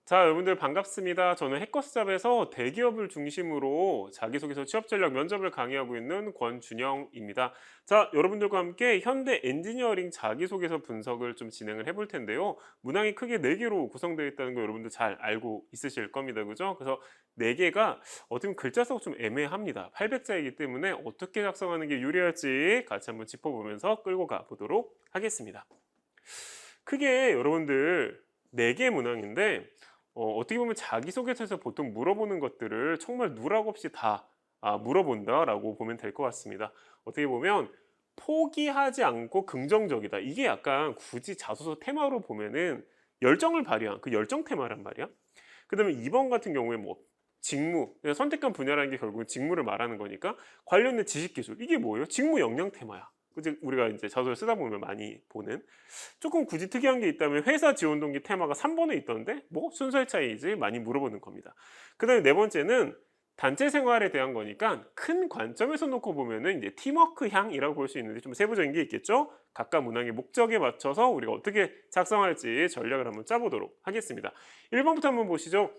자, 여러분들 반갑습니다. 저는 해커스잡에서 대기업을 중심으로 자기소개서, 취업 전략, 면접을 강의하고 있는 권준영입니다. 자, 여러분들과 함께 현대 엔지니어링 자기소개서 분석을 좀 진행을 해볼 텐데요. 문항이 크게 4개로 구성되어 있다는 거 여러분들 잘 알고 있으실 겁니다. 그죠? 그래서 4개가 어떻게 보면 글자 수가 좀 애매합니다. 800자이기 때문에 어떻게 작성하는 게 유리할지 같이 한번 짚어보면서 끌고 가보도록 하겠습니다. 크게 여러분들 4개 문항인데 어떻게 보면 자기소개서에서 보통 물어보는 것들을 정말 누락 없이 다 물어본다라고 보면 될 것 같습니다. 어떻게 보면 포기하지 않고 긍정적이다. 이게 약간 굳이 자소서 테마로 보면은 열정을 발휘한 그 열정 테마란 말이야. 그다음에 2번 같은 경우에 뭐 직무, 선택한 분야라는 게 결국은 직무를 말하는 거니까 관련된 지식 기술 이게 뭐예요? 직무 역량 테마야. 그지 우리가 이제 자소서 쓰다 보면 많이 보는 조금 굳이 특이한 게 있다면 회사 지원 동기 테마가 3번에 있던데 뭐 순서의 차이이지 많이 물어보는 겁니다. 그다음에 네 번째는 단체 생활에 대한 거니까 큰 관점에서 놓고 보면은 이제 팀워크 향이라고 볼 수 있는데 좀 세부적인 게 있겠죠. 각각 문항의 목적에 맞춰서 우리가 어떻게 작성할지 전략을 한번 짜보도록 하겠습니다. 1번부터 한번 보시죠.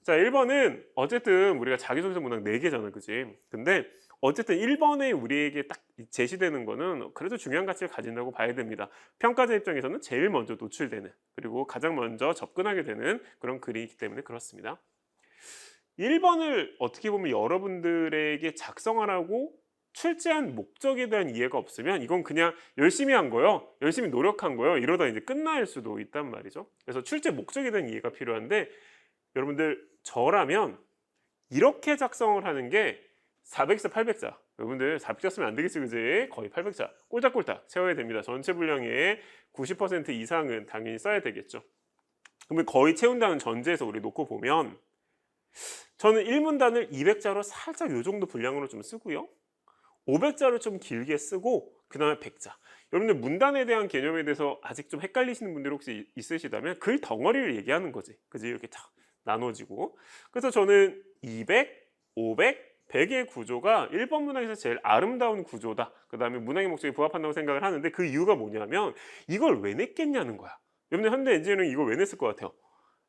자, 1번은 어쨌든 우리가 자기소개서 문항 4개잖아, 그지? 근데 어쨌든 1번에 우리에게 딱 제시되는 거는 그래도 중요한 가치를 가진다고 봐야 됩니다. 평가자 입장에서는 제일 먼저 노출되는, 그리고 가장 먼저 접근하게 되는 그런 글이기 때문에 그렇습니다. 1번을 어떻게 보면 여러분들에게 작성하라고 출제한 목적에 대한 이해가 없으면 이건 그냥 열심히 한 거요, 열심히 노력한 거요, 이러다 이제 끝날 수도 있단 말이죠. 그래서 출제 목적에 대한 이해가 필요한데 여러분들 저라면 이렇게 작성을 하는 게 400자, 800자. 여러분들 400자 쓰면 안 되겠지, 그지? 거의 800자. 꼴딱꼴딱 채워야 됩니다. 전체 분량의 90% 이상은 당연히 써야 되겠죠. 그러면 거의 채운다는 전제에서 우리 놓고 보면 저는 1문단을 200자로 살짝 요 정도 분량으로 좀 쓰고요. 500자로 좀 길게 쓰고 그 다음에 100자. 여러분들 문단에 대한 개념에 대해서 아직 좀 헷갈리시는 분들이 혹시 있으시다면 글 덩어리를 얘기하는 거지. 그지? 이렇게 탁 나눠지고. 그래서 저는 200, 500, 100의 구조가 1번 문항에서 제일 아름다운 구조다. 그 다음에 문항의 목적에 부합한다고 생각을 하는데 그 이유가 뭐냐면 이걸 왜 냈겠냐는 거야. 여러분들 현대 엔지니어링 이거 왜 냈을 것 같아요?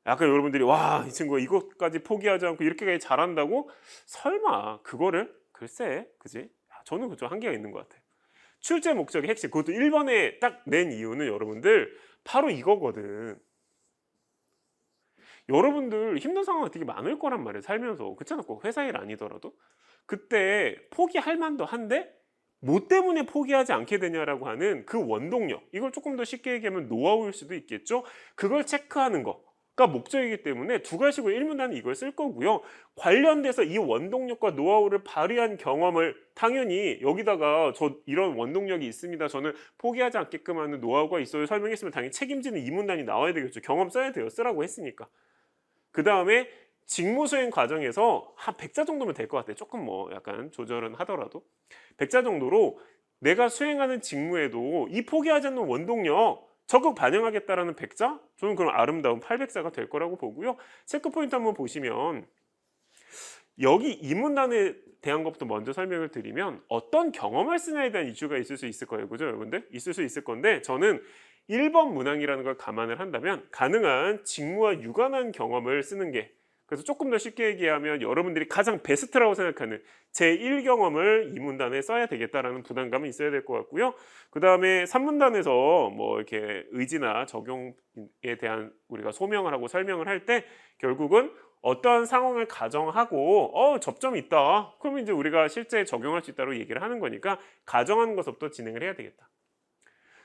약간 여러분들이 와, 이 친구가 이것까지 포기하지 않고 이렇게까지 잘한다고? 설마 그거를? 글쎄, 그지? 저는 그좀 한계가 있는 것 같아요. 출제 목적의 핵심, 그것도 1번에 딱 낸 이유는 여러분들 바로 이거거든. 여러분들 힘든 상황이 되게 많을 거란 말이에요, 살면서. 그렇잖아, 꼭 회사 일 아니더라도. 그때 포기할 만도 한데 뭐 때문에 포기하지 않게 되냐라고 하는 그 원동력, 이걸 조금 더 쉽게 얘기하면 노하우일 수도 있겠죠. 그걸 체크하는 거가 목적이기 때문에 두 가지고 1문단은 이걸 쓸 거고요. 관련돼서 이 원동력과 노하우를 발휘한 경험을 당연히 여기다가 저 이런 원동력이 있습니다, 저는 포기하지 않게끔 하는 노하우가 있어요, 설명했으면 당연히 책임지는 2문단이 나와야 되겠죠. 경험 써야 돼요, 쓰라고 했으니까. 그 다음에 직무 수행 과정에서 한 100자 정도면 될 것 같아요. 조금 뭐 약간 조절은 하더라도 100자 정도로 내가 수행하는 직무에도 이 포기하지 않는 원동력 적극 반영하겠다라는 100자? 저는 그럼 아름다운 800자가 될 거라고 보고요. 체크 포인트 한번 보시면 여기 이 문단에 대한 것부터 먼저 설명을 드리면 어떤 경험을 쓰냐에 대한 이슈가 있을 수 있을 거예요. 그죠, 여러분들? 있을 수 있을 건데 저는 1번 문항이라는 걸 감안을 한다면 가능한 직무와 유관한 경험을 쓰는 게, 그래서 조금 더 쉽게 얘기하면 여러분들이 가장 베스트라고 생각하는 제1경험을 이 문단에 써야 되겠다라는 부담감이 있어야 될 것 같고요. 그 다음에 3문단에서 뭐 이렇게 의지나 적용에 대한 우리가 소명을 하고 설명을 할 때 결국은 어떠한 상황을 가정하고 접점이 있다, 그러면 이제 우리가 실제 적용할 수 있다고 얘기를 하는 거니까 가정하는 것부터 진행을 해야 되겠다.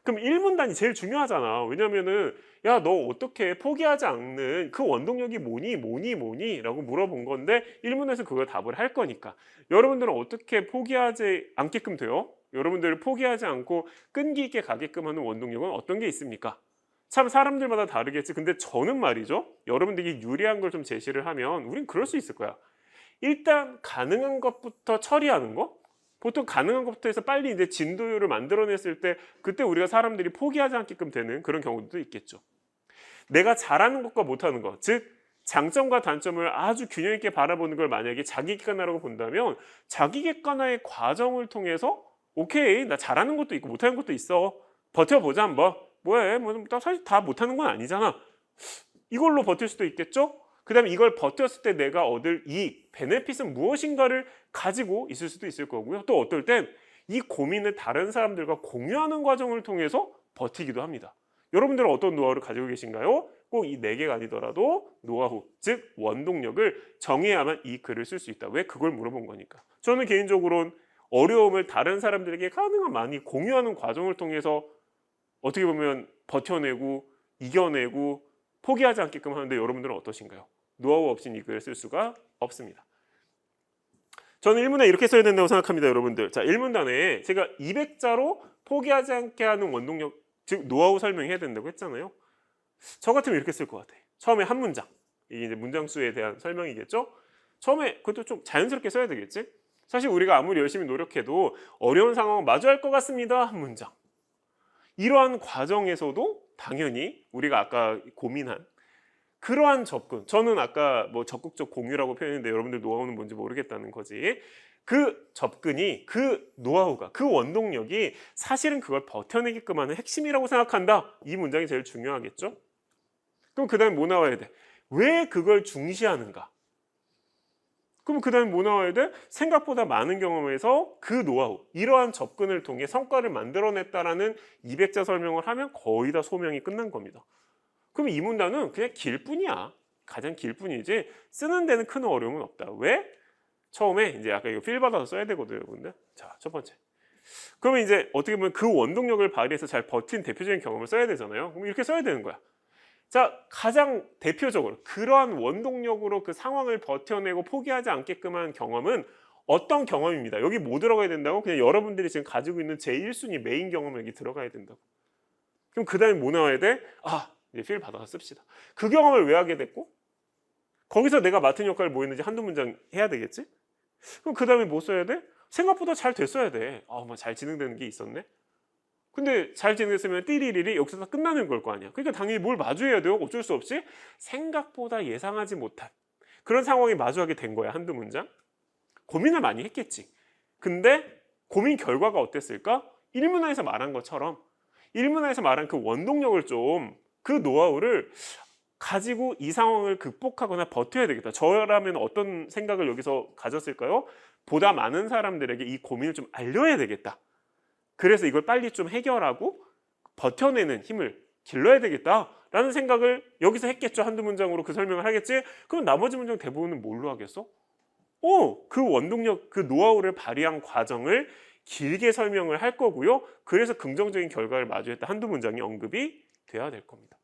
그럼 1문단이 제일 중요하잖아. 왜냐면은 야, 너 어떻게 포기하지 않는 그 원동력이 뭐니 라고 물어본 건데 1문에서 그걸 답을 할 거니까 여러분들은 어떻게 포기하지 않게끔 돼요? 여러분들을 포기하지 않고 끈기 있게 가게끔 하는 원동력은 어떤 게 있습니까? 참 사람들마다 다르겠지. 근데 저는 말이죠, 여러분들이 유리한 걸 좀 제시를 하면 우린 그럴 수 있을 거야. 일단 가능한 것부터 처리하는 거? 보통 가능한 것부터 해서 빨리 이제 진도율을 만들어냈을 때 그때 우리가 사람들이 포기하지 않게끔 되는 그런 경우도 있겠죠. 내가 잘하는 것과 못하는 것, 즉 장점과 단점을 아주 균형 있게 바라보는 걸 만약에 자기 객관화라고 본다면 자기 객관화의 과정을 통해서 오케이, 나 잘하는 것도 있고 못하는 것도 있어, 버텨보자 한번. 뭐해, 뭐 사실 다 못하는 건 아니잖아. 이걸로 버틸 수도 있겠죠? 그 다음에 이걸 버텼을 때 내가 얻을 이익, 베네핏은 무엇인가를 가지고 있을 수도 있을 거고요. 또 어떨 땐 이 고민을 다른 사람들과 공유하는 과정을 통해서 버티기도 합니다. 여러분들은 어떤 노하우를 가지고 계신가요? 꼭 이 4개가 아니더라도 노하우, 즉 원동력을 정해야만 이 글을 쓸 수 있다. 왜? 그걸 물어본 거니까. 저는 개인적으로는 어려움을 다른 사람들에게 가능한 많이 공유하는 과정을 통해서 어떻게 보면 버텨내고 이겨내고 포기하지 않게끔 하는데 여러분들은 어떠신가요? 노하우 없이는 이 글을 쓸 수가 없습니다. 저는 1문에 이렇게 써야 된다고 생각합니다, 여러분들. 자, 1문단에 제가 200자로 포기하지 않게 하는 원동력, 즉 노하우 설명해야 된다고 했잖아요. 저 같으면 이렇게 쓸 것 같아. 처음에 한 문장, 이게 이제 문장수에 대한 설명이겠죠. 처음에 그것도 좀 자연스럽게 써야 되겠지. 사실 우리가 아무리 열심히 노력해도 어려운 상황을 마주할 것 같습니다, 한 문장. 이러한 과정에서도 당연히 우리가 아까 고민한 그러한 접근, 저는 아까 뭐 적극적 공유라고 표현했는데 여러분들 노하우는 뭔지 모르겠다는 거지. 그 접근이, 그 노하우가, 그 원동력이 사실은 그걸 버텨내게끔 하는 핵심이라고 생각한다. 이 문장이 제일 중요하겠죠? 그럼 그 다음에 뭐 나와야 돼? 왜 그걸 중시하는가? 그럼 그 다음에 뭐 나와야 돼? 생각보다 많은 경험에서 그 노하우, 이러한 접근을 통해 성과를 만들어냈다라는 200자 설명을 하면 거의 다 소명이 끝난 겁니다. 그럼 이 문단은 그냥 길 뿐이야. 가장 길 뿐이지 쓰는 데는 큰 어려움은 없다. 왜? 처음에 이제 아까 이거 필 받아서 써야 되거든요, 여러분들. 자, 첫 번째. 그러면 이제 어떻게 보면 그 원동력을 발휘해서 잘 버틴 대표적인 경험을 써야 되잖아요. 그럼 이렇게 써야 되는 거야. 자, 가장 대표적으로 그러한 원동력으로 그 상황을 버텨내고 포기하지 않게끔 한 경험은 어떤 경험입니다. 여기 뭐 들어가야 된다고? 그냥 여러분들이 지금 가지고 있는 제1순위 메인 경험이 여기 들어가야 된다고. 그럼 그 다음에 뭐 나와야 돼? 아, 이제 필 받아서 씁시다. 그 경험을 왜 하게 됐고? 거기서 내가 맡은 역할이 뭐 있는지 한두 문장 해야 되겠지? 그럼 그 다음에 뭐 써야 돼? 생각보다 잘 됐어야 돼. 아, 뭐 잘 진행되는 게 있었네? 근데 잘 진행됐으면 띠리리리 여기서 다 끝나는 걸 거 아니야. 그러니까 당연히 뭘 마주해야 돼요. 어쩔 수 없이 생각보다 예상하지 못한 그런 상황이 마주하게 된 거야. 한두 문장. 고민을 많이 했겠지. 근데 고민 결과가 어땠을까? 1문화에서 말한 것처럼 1문화에서 말한 그 원동력을 좀, 그 노하우를 가지고 이 상황을 극복하거나 버텨야 되겠다. 저라면 어떤 생각을 여기서 가졌을까요? 보다 많은 사람들에게 이 고민을 좀 알려야 되겠다. 그래서 이걸 빨리 좀 해결하고 버텨내는 힘을 길러야 되겠다라는 생각을 여기서 했겠죠. 한두 문장으로 그 설명을 하겠지. 그럼 나머지 문장 대부분은 뭘로 하겠어? 그 원동력, 그 노하우를 발휘한 과정을 길게 설명을 할 거고요. 그래서 긍정적인 결과를 마주했다. 한두 문장이 언급이 돼야 될 겁니다.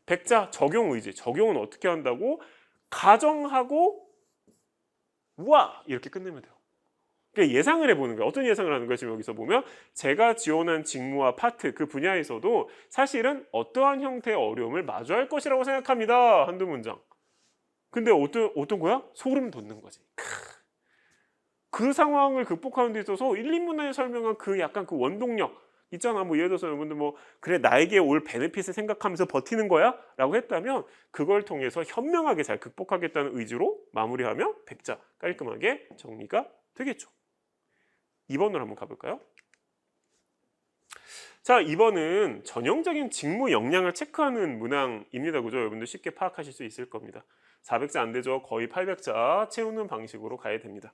백자 적용 의지. 적용은 어떻게 한다고? 가정하고 우와 이렇게 끝내면 돼요. 그러니까 예상을 해보는 거예요. 어떤 예상을 하는 거예요? 지금 여기서 보면 제가 지원한 직무와 파트 그 분야에서도 사실은 어떠한 형태의 어려움을 마주할 것이라고 생각합니다. 한두 문장. 근데 어떤 거야? 소름 돋는 거지. 그 상황을 극복하는 데 있어서 1, 2문화에 설명한 그 약간 그 원동력 있잖아. 뭐 예를 들어서 여러분들 뭐 그래 나에게 올 베네핏을 생각하면서 버티는 거야? 라고 했다면 그걸 통해서 현명하게 잘 극복하겠다는 의지로 마무리하면 백자 깔끔하게 정리가 되겠죠. 2번으로 한번 가볼까요? 자, 2번은 전형적인 직무 역량을 체크하는 문항입니다. 그죠? 여러분들 쉽게 파악하실 수 있을 겁니다. 400자 안 되죠. 거의 800자 채우는 방식으로 가야 됩니다.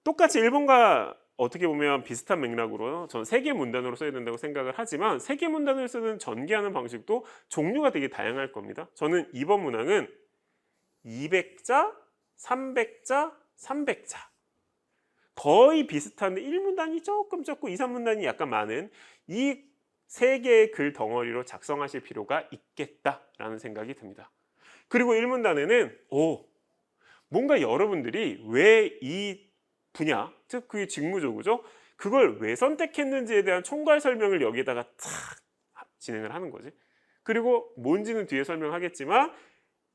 똑같이 1번과 어떻게 보면 비슷한 맥락으로 전 3개 문단으로 써야 된다고 생각을 하지만 3개 문단을 쓰는 전개하는 방식도 종류가 되게 다양할 겁니다. 저는 2번 문항은 200자, 300자, 300자 거의 비슷한데 1문단이 조금 적고 2, 3문단이 약간 많은 이 3개의 글 덩어리로 작성하실 필요가 있겠다라는 생각이 듭니다. 그리고 1문단에는 뭔가 여러분들이 왜 이 분야, 즉 그게 직무적이죠. 그걸 왜 선택했는지에 대한 총괄 설명을 여기에다가 탁 진행을 하는 거지. 그리고 뭔지는 뒤에 설명하겠지만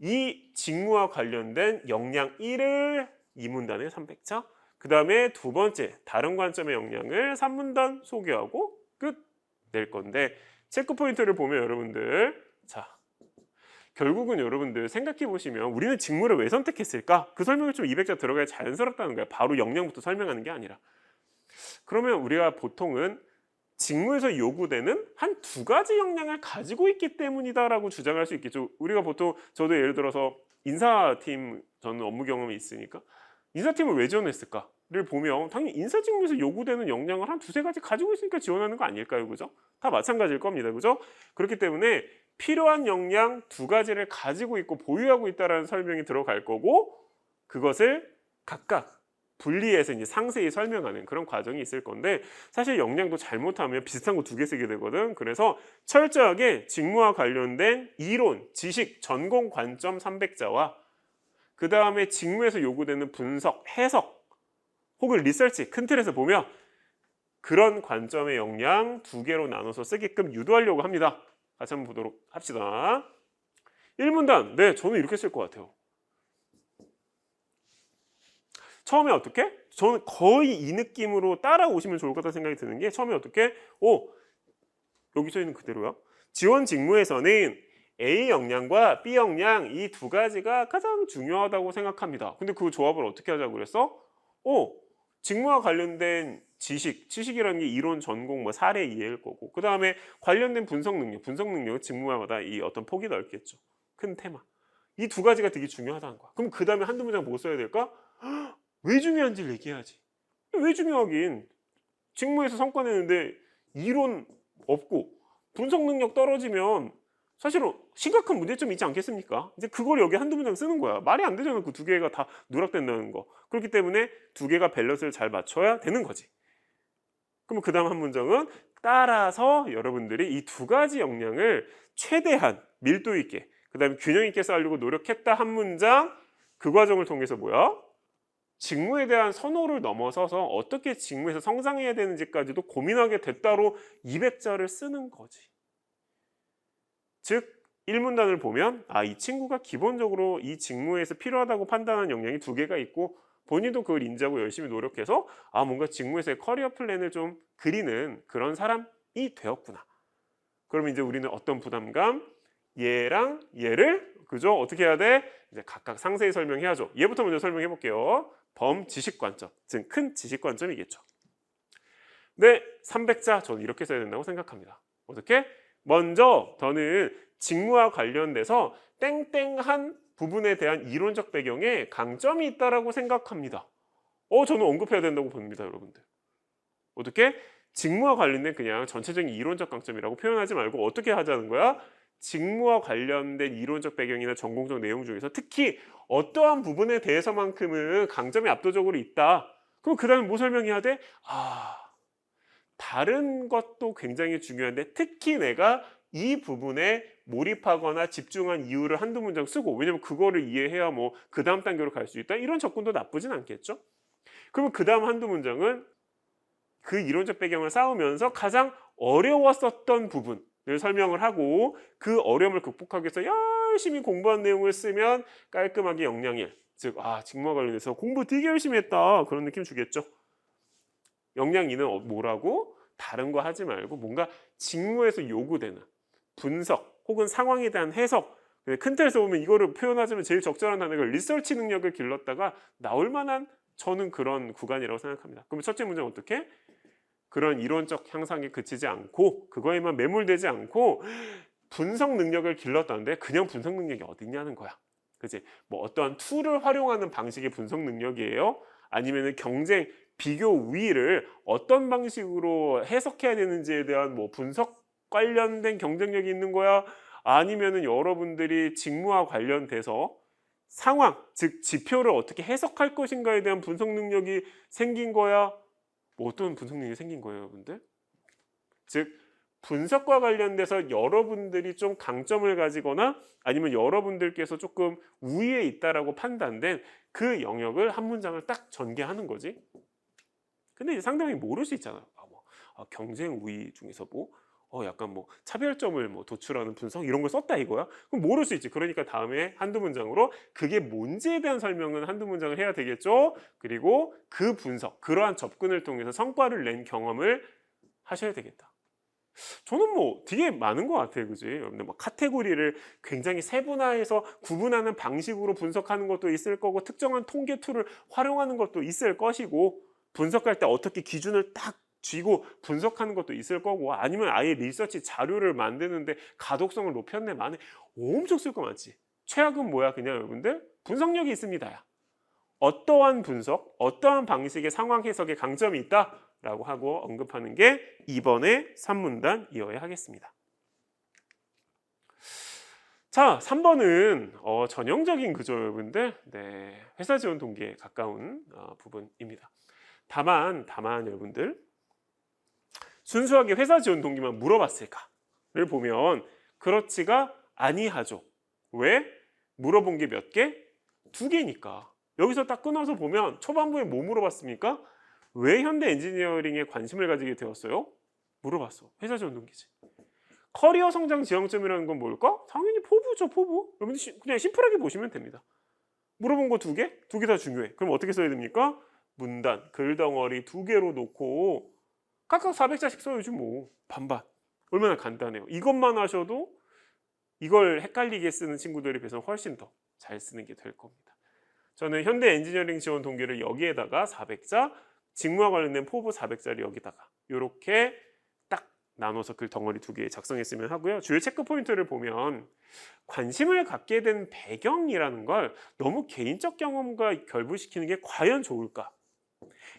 이 직무와 관련된 역량 1을 2문단에 300자, 그 다음에 두 번째 다른 관점의 역량을 3문단 소개하고 끝 낼 건데 체크 포인트를 보면 여러분들 자 결국은 여러분들 생각해 보시면 우리는 직무를 왜 선택했을까? 그 설명이 좀 200자 들어가야 자연스럽다는 거야. 바로 역량부터 설명하는 게 아니라. 그러면 우리가 보통은 직무에서 요구되는 한 두 가지 역량을 가지고 있기 때문이다라고 주장할 수 있겠죠. 우리가 보통 저도 예를 들어서 인사팀 저는 업무 경험이 있으니까 인사팀을 왜 지원했을까를 보면 당연히 인사 직무에서 요구되는 역량을 한 두세 가지 가지고 있으니까 지원하는 거 아닐까요? 그죠? 다 마찬가지일 겁니다. 그죠? 그렇기 때문에 필요한 역량 두 가지를 가지고 있고 보유하고 있다라는 설명이 들어갈 거고 그것을 각각 분리해서 이제 상세히 설명하는 그런 과정이 있을 건데 사실 역량도 잘못하면 비슷한 거 두 개 쓰게 되거든. 그래서 철저하게 직무와 관련된 이론, 지식, 전공 관점 300자와 그 다음에 직무에서 요구되는 분석, 해석 혹은 리서치 큰 틀에서 보면 그런 관점의 역량 두 개로 나눠서 쓰게끔 유도하려고 합니다. 같이 한번 보도록 합시다. 1문단, 네, 저는 이렇게 쓸 것 같아요. 처음에 어떻게? 저는 거의 이 느낌으로 따라오시면 좋을 것 같다는 생각이 드는 게 처음에 어떻게? 여기 써 있는 그대로야. 지원 직무에서는 A 역량과 B 역량 이 두 가지가 가장 중요하다고 생각합니다. 근데 그 조합을 어떻게 하자고 그랬어? 직무와 관련된 지식이라는 게 이론, 전공, 뭐 사례 이해일 거고 그 다음에 관련된 분석 능력은 직무마다 이 어떤 폭이 넓겠죠. 큰 테마. 이 두 가지가 되게 중요하다는 거야. 그럼 그 다음에 한두 문장 뭐 써야 될까? 왜 중요한지를 얘기해야지. 왜 중요하긴. 직무에서 성과 내는데 이론 없고 분석 능력 떨어지면 사실은 심각한 문제점이 있지 않겠습니까? 이제 그걸 여기 한두 문장 쓰는 거야. 말이 안 되잖아. 그 두 개가 다 누락된다는 거. 그렇기 때문에 두 개가 밸런스를 잘 맞춰야 되는 거지. 그럼 그 다음 한 문장은 따라서 여러분들이 이 두 가지 역량을 최대한 밀도 있게 그 다음에 균형 있게 쌓으려고 노력했다 한 문장 그 과정을 통해서 뭐야? 직무에 대한 선호를 넘어서서 어떻게 직무에서 성장해야 되는지까지도 고민하게 됐다로 200자를 쓰는 거지. 즉 1문단을 보면 이 친구가 기본적으로 이 직무에서 필요하다고 판단한 역량이 두 개가 있고 본인도 그걸 인지하고 열심히 노력해서 뭔가 직무에서의 커리어 플랜을 좀 그리는 그런 사람이 되었구나. 그럼 이제 우리는 어떤 부담감? 얘랑 얘를 그죠? 어떻게 해야 돼? 이제 각각 상세히 설명해야죠. 얘부터 먼저 설명해 볼게요. 범지식 관점, 즉 큰 지식 관점이겠죠. 네, 300자 저는 이렇게 써야 된다고 생각합니다. 어떻게? 먼저 저는 직무와 관련돼서 땡땡한 부분에 대한 이론적 배경에 강점이 있다라고 생각합니다. 저는 언급해야 된다고 봅니다, 여러분들. 어떻게? 직무와 관련된 그냥 전체적인 이론적 강점이라고 표현하지 말고 어떻게 하자는 거야? 직무와 관련된 이론적 배경이나 전공적 내용 중에서 특히 어떠한 부분에 대해서만큼은 강점이 압도적으로 있다. 그럼 그 다음에 뭐 설명해야 돼? 다른 것도 굉장히 중요한데 특히 내가 이 부분에 몰입하거나 집중한 이유를 한두 문장 쓰고 왜냐면 그거를 이해해야 뭐 그 다음 단계로 갈 수 있다. 이런 접근도 나쁘진 않겠죠? 그러면 그 다음 한두 문장은 그 이론적 배경을 쌓으면서 가장 어려웠었던 부분을 설명을 하고 그 어려움을 극복하기 위해서 열심히 공부한 내용을 쓰면 깔끔하게 역량 1. 즉, 직무와 관련해서 공부 되게 열심히 했다. 그런 느낌 주겠죠. 역량 2는 뭐라고? 다른 거 하지 말고 뭔가 직무에서 요구되는 분석 혹은 상황에 대한 해석 큰 틀에서 보면 이거를 표현하자면 제일 적절한 단어가 리서치 능력을 길렀다가 나올 만한 저는 그런 구간이라고 생각합니다. 그럼 첫째 문제는 어떻게? 그런 이론적 향상에 그치지 않고 그거에만 매몰되지 않고 분석 능력을 길렀다는데 그냥 분석 능력이 어디 있냐는 거야. 그치? 뭐 어떠한 툴을 활용하는 방식의 분석 능력이에요? 아니면은 경쟁, 비교 우위를 어떤 방식으로 해석해야 되는지에 대한 뭐 분석 관련된 경쟁력이 있는 거야? 아니면은 여러분들이 직무와 관련돼서 상황, 즉 지표를 어떻게 해석할 것인가에 대한 분석 능력이 생긴 거야? 뭐 어떤 분석 능력이 생긴 거예요, 여러분들? 즉 분석과 관련돼서 여러분들이 좀 강점을 가지거나 아니면 여러분들께서 조금 우위에 있다라고 판단된 그 영역을 한 문장을 딱 전개하는 거지. 근데 이제 상대방이 모를 수 있잖아요. 경쟁 우위 중에서 약간 차별점을 도출하는 분석 이런 걸 썼다 이거야? 그럼 모를 수 있지. 그러니까 다음에 한두 문장으로 그게 뭔지에 대한 설명은 한두 문장을 해야 되겠죠. 그리고 그 분석, 그러한 접근을 통해서 성과를 낸 경험을 하셔야 되겠다. 저는 되게 많은 것 같아요. 그지? 여러분들 카테고리를 굉장히 세분화해서 구분하는 방식으로 분석하는 것도 있을 거고 특정한 통계 툴을 활용하는 것도 있을 것이고 분석할 때 어떻게 기준을 딱 쥐고 분석하는 것도 있을 거고, 아니면 아예 리서치 자료를 만드는데 가독성을 높였네 마네, 엄청 쓸 거 많지. 최악은 뭐야? 그냥 여러분들 분석력이 있습니다야. 어떠한 분석, 어떠한 방식의 상황 해석에 강점이 있다라고 하고 언급하는 게 이번에 3문단이어야 하겠습니다. 자, 3번은 전형적인 구조 여러분들, 네, 회사 지원 동기에 가까운 부분입니다. 다만 여러분들 순수하게 회사 지원 동기만 물어봤을까를 보면 그렇지가 아니하죠. 왜? 물어본 게 몇 개? 2개니까. 여기서 딱 끊어서 보면 초반부에 뭐 물어봤습니까? 왜 현대 엔지니어링에 관심을 가지게 되었어요? 물어봤어. 회사 지원 동기지. 커리어 성장 지향점이라는 건 뭘까? 당연히 포부죠, 포부. 여러분들 그냥 심플하게 보시면 됩니다. 물어본 거 2개? 2개 다 중요해. 그럼 어떻게 써야 됩니까? 문단, 글덩어리 2개로 놓고 각각 400자씩 써야지 뭐. 반반. 얼마나 간단해요. 이것만 하셔도 이걸 헷갈리게 쓰는 친구들에 비해서 훨씬 더 잘 쓰는 게 될 겁니다. 저는 현대 엔지니어링 지원 동기를 여기에다가 400자, 직무와 관련된 포부 400자를 여기다가 이렇게 딱 나눠서 글 덩어리 2개 작성했으면 하고요. 주요 체크 포인트를 보면 관심을 갖게 된 배경이라는 걸 너무 개인적 경험과 결부시키는 게 과연 좋을까?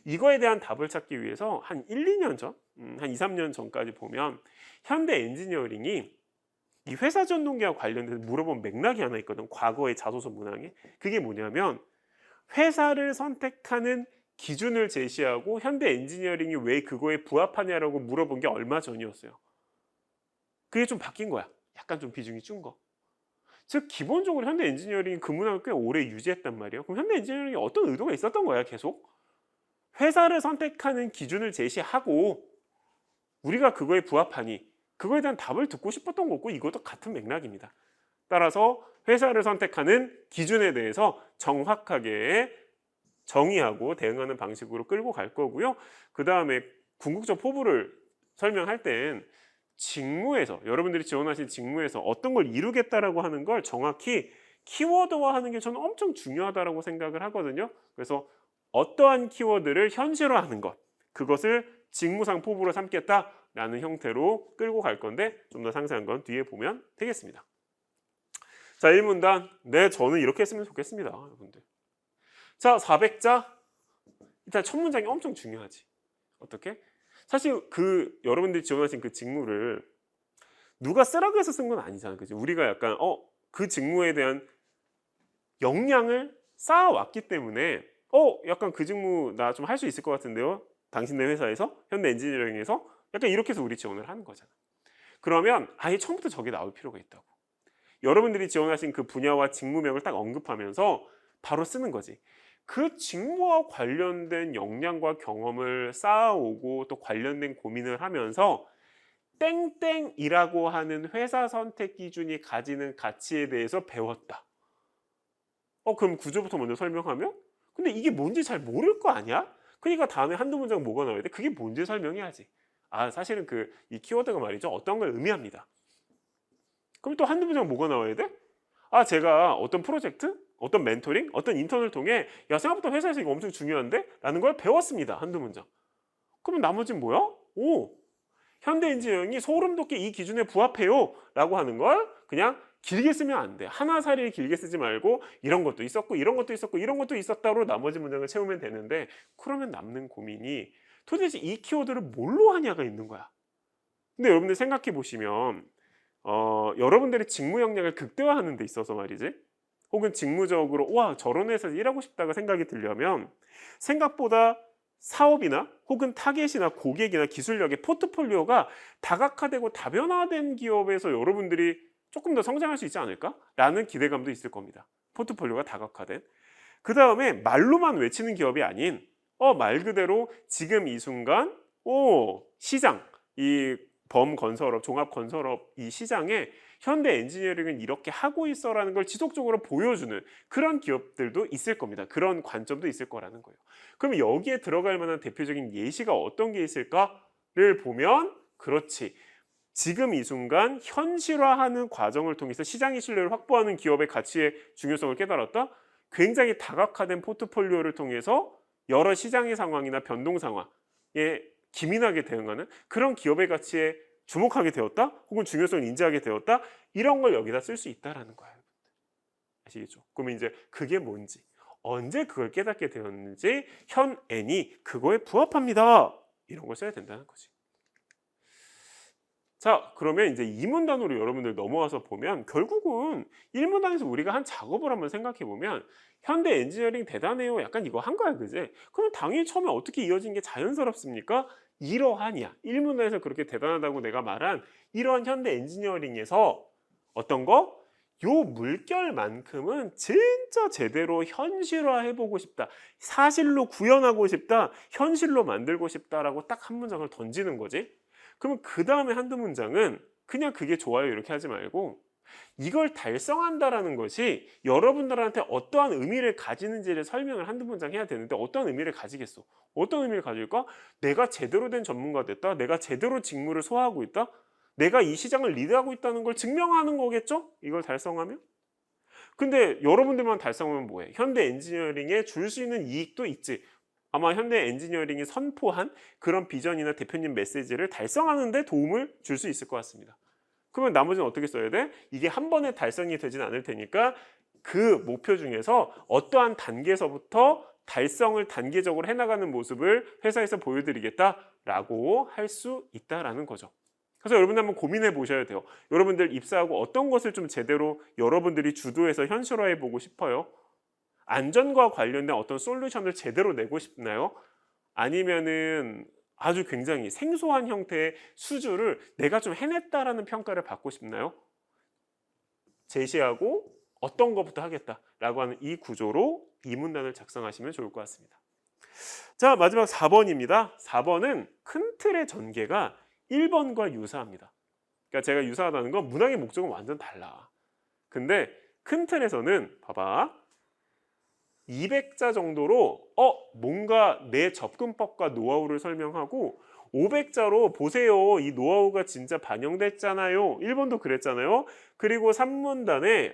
이거에 대한 답을 찾기 위해서 한 1, 2년 전, 한 2, 3년 전까지 보면 현대 엔지니어링이 이 회사 지원 동기와 관련돼서 물어본 맥락이 하나 있거든. 과거의 자소서 문항에. 그게 뭐냐면 회사를 선택하는 기준을 제시하고 현대 엔지니어링이 왜 그거에 부합하냐라고 물어본 게 얼마 전이었어요. 그게 좀 바뀐 거야. 약간 좀 비중이 준 거. 즉 기본적으로 현대 엔지니어링이 그 문항을 꽤 오래 유지했단 말이에요. 그럼 현대 엔지니어링이 어떤 의도가 있었던 거야 계속? 회사를 선택하는 기준을 제시하고 우리가 그거에 부합하니 그거에 대한 답을 듣고 싶었던 거고, 이것도 같은 맥락입니다. 따라서 회사를 선택하는 기준에 대해서 정확하게 정의하고 대응하는 방식으로 끌고 갈 거고요. 그 다음에 궁극적 포부를 설명할 땐 직무에서, 여러분들이 지원하신 직무에서 어떤 걸 이루겠다라고 하는 걸 정확히 키워드화하는 게 저는 엄청 중요하다고 생각을 하거든요. 그래서 어떠한 키워드를 현실화하는 것, 그것을 직무상 포부로 삼겠다라는 형태로 끌고 갈 건데 좀 더 상세한 건 뒤에 보면 되겠습니다. 자, 1문단. 네, 저는 이렇게 했으면 좋겠습니다, 여러분들. 자, 400자. 일단 첫 문장이 엄청 중요하지. 어떻게? 사실 그 여러분들이 지원하신 그 직무를 누가 쓰라고 해서 쓴 건 아니잖아, 그죠? 우리가 약간 그 직무에 대한 역량을 쌓아왔기 때문에 약간 그 직무 나 좀 할 수 있을 것 같은데요, 당신네 회사에서, 현대 엔지니어링에서, 약간 이렇게 해서 우리 지원을 하는 거잖아. 그러면 아예 처음부터 저게 나올 필요가 있다고. 여러분들이 지원하신 그 분야와 직무명을 딱 언급하면서 바로 쓰는 거지. 그 직무와 관련된 역량과 경험을 쌓아오고 또 관련된 고민을 하면서 땡땡이라고 하는 회사 선택 기준이 가지는 가치에 대해서 배웠다. 그럼 구조부터 먼저 설명하면? 근데 이게 뭔지 잘 모를 거 아니야? 그러니까 다음에 한두 문장 뭐가 나와야 돼? 그게 뭔지 설명해야지. 사실은 이 키워드가 말이죠, 어떤 걸 의미합니다. 그럼 또 한두 문장 뭐가 나와야 돼? 제가 어떤 프로젝트, 어떤 멘토링, 어떤 인턴을 통해 야, 생각보다 회사에서 이거 엄청 중요한데? 라는 걸 배웠습니다. 한두 문장. 그러면 나머지는 뭐야? 현대 엔지니어링이 소름 돋게 이 기준에 부합해요 라고 하는 걸 그냥 길게 쓰면 안 돼. 하나사리를 길게 쓰지 말고 이런 것도 있었고 이런 것도 있었고 이런 것도 있었다로 나머지 문장을 채우면 되는데, 그러면 남는 고민이 도대체 이 키워드를 뭘로 하냐가 있는 거야. 근데 여러분들 생각해 보시면 여러분들의 직무 역량을 극대화하는 데 있어서 말이지, 혹은 직무적으로 와 저런 회사에서 일하고 싶다가 생각이 들려면 생각보다 사업이나 혹은 타겟이나 고객이나 기술력의 포트폴리오가 다각화되고 다변화된 기업에서 여러분들이 조금 더 성장할 수 있지 않을까? 라는 기대감도 있을 겁니다. 포트폴리오가 다각화된. 그 다음에 말로만 외치는 기업이 아닌 말 그대로 지금 이 순간 시장, 이 범건설업, 종합건설업 이 시장에 현대 엔지니어링은 이렇게 하고 있어라는 걸 지속적으로 보여주는 그런 기업들도 있을 겁니다. 그런 관점도 있을 거라는 거예요. 그럼 여기에 들어갈 만한 대표적인 예시가 어떤 게 있을까를 보면, 그렇지, 지금 이 순간 현실화하는 과정을 통해서 시장의 신뢰를 확보하는 기업의 가치의 중요성을 깨달았다. 굉장히 다각화된 포트폴리오를 통해서 여러 시장의 상황이나 변동 상황에 기민하게 대응하는 그런 기업의 가치에 주목하게 되었다? 혹은 중요성을 인지하게 되었다? 이런 걸 여기다 쓸 수 있다라는 거예요. 아시겠죠? 그러면 이제 그게 뭔지, 언제 그걸 깨닫게 되었는지 현 N이 그거에 부합합니다. 이런 걸 써야 된다는 거지. 자, 그러면 이제 이문단으로 여러분들 넘어와서 보면 결국은 일문단에서 우리가 한 작업을 한번 생각해 보면 현대 엔지니어링 대단해요. 약간 이거 한 거야, 그지? 그럼 당연히 처음에 어떻게 이어진 게 자연스럽습니까? 이러한이야. 일문단에서 그렇게 대단하다고 내가 말한 이러한 현대 엔지니어링에서 어떤 거? 요 물결만큼은 진짜 제대로 현실화해보고 싶다. 사실로 구현하고 싶다. 현실로 만들고 싶다라고 딱 한 문장을 던지는 거지. 그러면 그 다음에 한두 문장은 그냥 그게 좋아요 이렇게 하지 말고 이걸 달성한다라는 것이 여러분들한테 어떠한 의미를 가지는지를 설명을 한두 문장 해야 되는데 어떠한 의미를 가지겠어? 어떤 의미를 가질까? 내가 제대로 된 전문가 됐다. 내가 제대로 직무를 소화하고 있다. 내가 이 시장을 리드하고 있다는 걸 증명하는 거겠죠? 이걸 달성하면? 근데 여러분들만 달성하면 뭐해? 현대 엔지니어링에 줄 수 있는 이익도 있지. 아마 현대 엔지니어링이 선포한 그런 비전이나 대표님 메시지를 달성하는 데 도움을 줄 수 있을 것 같습니다. 그러면 나머지는 어떻게 써야 돼? 이게 한 번에 달성이 되진 않을 테니까 그 목표 중에서 어떠한 단계에서부터 달성을 단계적으로 해나가는 모습을 회사에서 보여드리겠다라고 할 수 있다라는 거죠. 그래서 여러분들 한번 고민해 보셔야 돼요. 여러분들 입사하고 어떤 것을 좀 제대로 여러분들이 주도해서 현실화해 보고 싶어요? 안전과 관련된 어떤 솔루션을 제대로 내고 싶나요? 아니면은 아주 굉장히 생소한 형태의 수주를 내가 좀 해냈다라는 평가를 받고 싶나요? 제시하고 어떤 것부터 하겠다라고 하는 이 구조로 이 문단을 작성하시면 좋을 것 같습니다. 자, 마지막 4번입니다. 4번은 큰 틀의 전개가 1번과 유사합니다. 그러니까 제가 유사하다는 건 문항의 목적은 완전 달라. 근데 큰 틀에서는 봐봐. 200자 정도로 뭔가 내 접근법과 노하우를 설명하고 500자로 보세요. 이 노하우가 진짜 반영됐잖아요. 1번도 그랬잖아요. 그리고 3문단에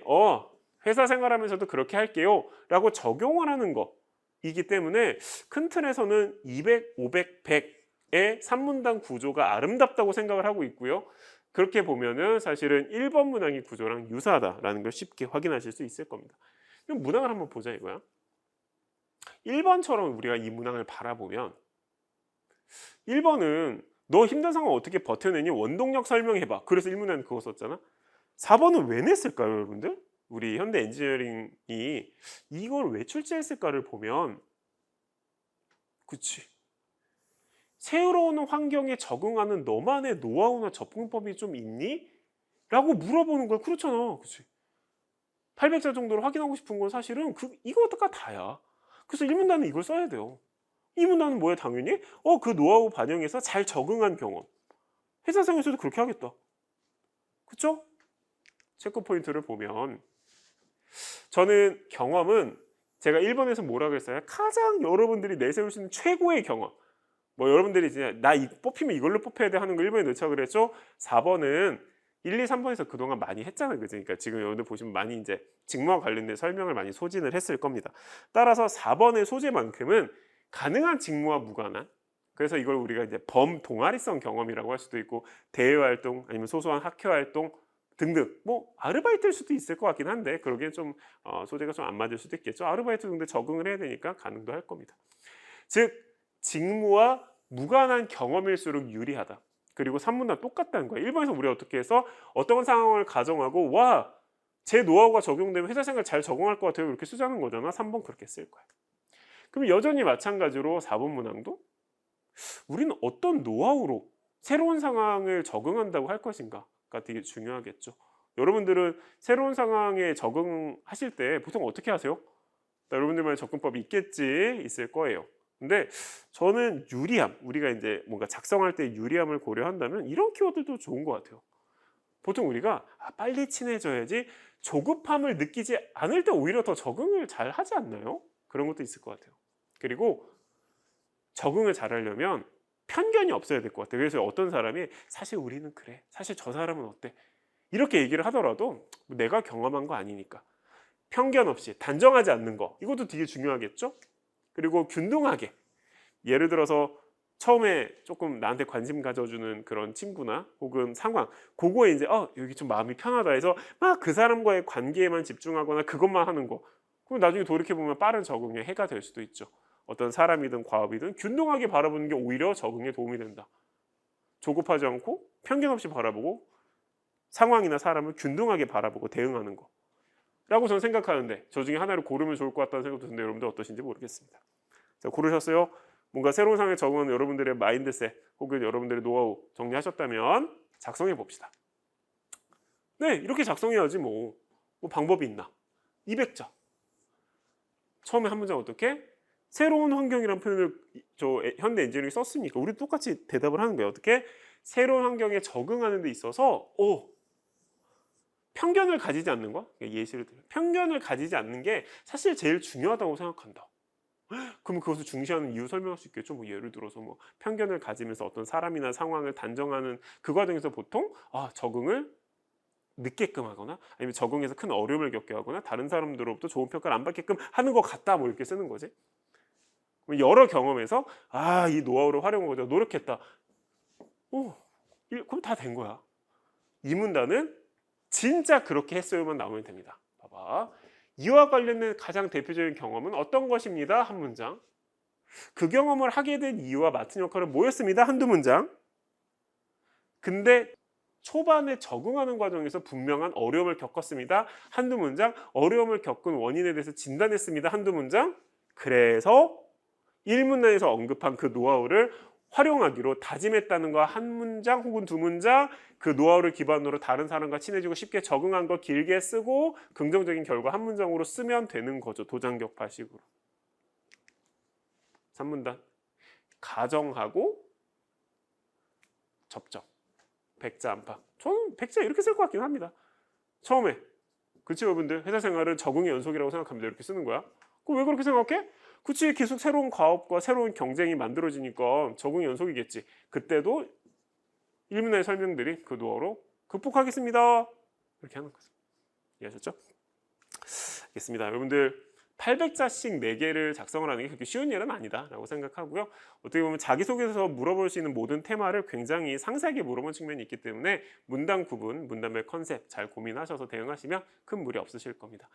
회사 생활하면서도 그렇게 할게요. 라고 적용을 하는 거이기 때문에 큰 틀에서는 200, 500, 100의 3문단 구조가 아름답다고 생각을 하고 있고요. 그렇게 보면은 사실은 1번 문항의 구조랑 유사하다라는 걸 쉽게 확인하실 수 있을 겁니다. 그럼 문항을 한번 보자 이거야. 1번처럼 우리가 이 문항을 바라보면 1번은 너 힘든 상황 어떻게 버텨내니? 원동력 설명해봐. 그래서 1문항은 그거 썼잖아. 4번은 왜 냈을까요, 여러분들? 우리 현대 엔지니어링이 이걸 왜 출제했을까를 보면 그치. 새로운 환경에 적응하는 너만의 노하우나 접근법이 좀 있니? 라고 물어보는 거야. 그렇잖아. 그치. 800자 정도로 확인하고 싶은 건 사실은 이거가 다야. 그래서 1문단은 이걸 써야 돼요. 2문단은 뭐야 당연히? 그 노하우 반영해서 잘 적응한 경험. 회사생에서도 그렇게 하겠다. 그쵸? 체크 포인트를 보면 저는 경험은 제가 1번에서 뭐라 그랬어요? 가장 여러분들이 내세울 수 있는 최고의 경험. 뭐 여러분들이 이제 나 뽑히면 이걸로 뽑혀야 돼 하는 거 1번에 넣자 그랬죠? 4번은 1, 2, 3번에서 그동안 많이 했잖아요. 그죠? 그러니까 지금 여러분들 보시면 많이 이제 직무와 관련된 설명을 많이 소진을 했을 겁니다. 따라서 4번의 소재만큼은 가능한 직무와 무관한 그래서 이걸 우리가 이제 범동아리성 경험이라고 할 수도 있고 대외 활동 아니면 소소한 학회 활동 등등 뭐 아르바이트일 수도 있을 것 같긴 한데 그러기엔 좀 소재가 좀 안 맞을 수도 있겠죠. 아르바이트 등등 적응을 해야 되니까 가능도 할 겁니다. 즉 직무와 무관한 경험일수록 유리하다. 그리고 3문단 똑같다는 거야. 1번에서 우리가 어떻게 해서 어떤 상황을 가정하고 와, 제 노하우가 적용되면 회사 생활 잘 적응할 것 같아요. 이렇게 쓰자는 거잖아. 3번 그렇게 쓸 거야. 그럼 여전히 마찬가지로 4번 문항도 우리는 어떤 노하우로 새로운 상황을 적응한다고 할 것인가가 되게 중요하겠죠. 여러분들은 새로운 상황에 적응하실 때 보통 어떻게 하세요? 여러분들만의 접근법이 있을 거예요. 근데 저는 유리함, 우리가 이제 뭔가 작성할 때 유리함을 고려한다면 이런 키워드도 좋은 것 같아요. 보통 우리가 빨리 친해져야지 조급함을 느끼지 않을 때 오히려 더 적응을 잘 하지 않나요? 그런 것도 있을 것 같아요. 그리고 적응을 잘 하려면 편견이 없어야 될 것 같아요. 그래서 어떤 사람이 사실 우리는 그래, 사실 저 사람은 어때? 이렇게 얘기를 하더라도 내가 경험한 거 아니니까 편견 없이 단정하지 않는 거 이것도 되게 중요하겠죠? 그리고 균등하게 예를 들어서 처음에 조금 나한테 관심 가져주는 그런 친구나 혹은 상황, 그거에 이제 여기 좀 마음이 편하다 해서 막 그 사람과의 관계에만 집중하거나 그것만 하는 거, 그럼 나중에 돌이켜보면 빠른 적응에 해가 될 수도 있죠. 어떤 사람이든 과업이든 균등하게 바라보는 게 오히려 적응에 도움이 된다. 조급하지 않고 편견 없이 바라보고 상황이나 사람을 균등하게 바라보고 대응하는 거 라고 저는 생각하는데, 저 중에 하나를 고르면 좋을 것 같다는 생각도 드는데 여러분들 어떠신지 모르겠습니다. 자, 고르셨어요? 뭔가 새로운 상황에 적응하는 여러분들의 마인드셋 혹은 여러분들의 노하우 정리하셨다면 작성해 봅시다. 네, 이렇게 작성해야지 뭐 방법이 있나. 200자. 처음에 한 문장 어떻게? 새로운 환경이라는 표현을 현대 엔지니어링이 썼으니까 우리 똑같이 대답을 하는 거예요. 어떻게? 새로운 환경에 적응하는 데 있어서 편견을 가지지 않는 거? 예시를 들면 편견을 가지지 않는 게 사실 제일 중요하다고 생각한다. 그럼 그것을 중시하는 이유 설명할 수 있겠죠. 뭐 예를 들어서 뭐 편견을 가지면서 어떤 사람이나 상황을 단정하는 그 과정에서 보통 적응을 늦게끔 하거나 아니면 적응해서 큰 어려움을 겪게 하거나 다른 사람들로부터 좋은 평가를 안 받게끔 하는 것 같다, 뭐 이렇게 쓰는 거지. 여러 경험에서 이 노하우를 활용하고자 노력했다. 그럼 다 된 거야. 이 문단은 진짜 그렇게 했어요만 나오면 됩니다. 봐봐. 이와 관련된 가장 대표적인 경험은 어떤 것입니다. 한 문장. 그 경험을 하게 된 이유와 맡은 역할은 뭐였습니다. 한두 문장. 근데 초반에 적응하는 과정에서 분명한 어려움을 겪었습니다. 한두 문장. 어려움을 겪은 원인에 대해서 진단했습니다. 한두 문장. 그래서 1문단에서 언급한 그 노하우를 활용하기로 다짐했다는 거 한 문장 혹은 두 문장, 그 노하우를 기반으로 다른 사람과 친해지고 쉽게 적응한 거 길게 쓰고 긍정적인 결과 한 문장으로 쓰면 되는 거죠. 도장격파식으로. 3문단. 가정하고 접점. 백자 안팎. 저는 백자 이렇게 쓸 것 같긴 합니다. 처음에. 그치 여러분들? 회사 생활은 적응의 연속이라고 생각합니다. 이렇게 쓰는 거야. 그럼 왜 그렇게 생각해? 그치, 계속 새로운 과업과 새로운 경쟁이 만들어지니까 적응의 연속이겠지. 그때도 1문의 설명들이 그 노하우로 극복하겠습니다. 이렇게 하는 거죠. 이해하셨죠? 알겠습니다. 여러분들 800자씩 4개를 작성을 하는 게 그렇게 쉬운 일은 아니다라고 생각하고요. 어떻게 보면 자기소개서 물어볼 수 있는 모든 테마를 굉장히 상세하게 물어본 측면이 있기 때문에 문단 구분, 문단별 컨셉 잘 고민하셔서 대응하시면 큰 무리 없으실 겁니다.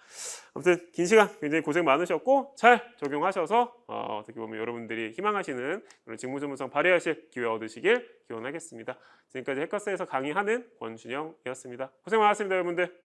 아무튼 긴 시간 굉장히 고생 많으셨고 잘 적용하셔서 어떻게 보면 여러분들이 희망하시는 그런 직무 전문성 발휘하실 기회 얻으시길 기원하겠습니다. 지금까지 해커스에서 강의하는 권준영이었습니다. 고생 많았습니다, 여러분들.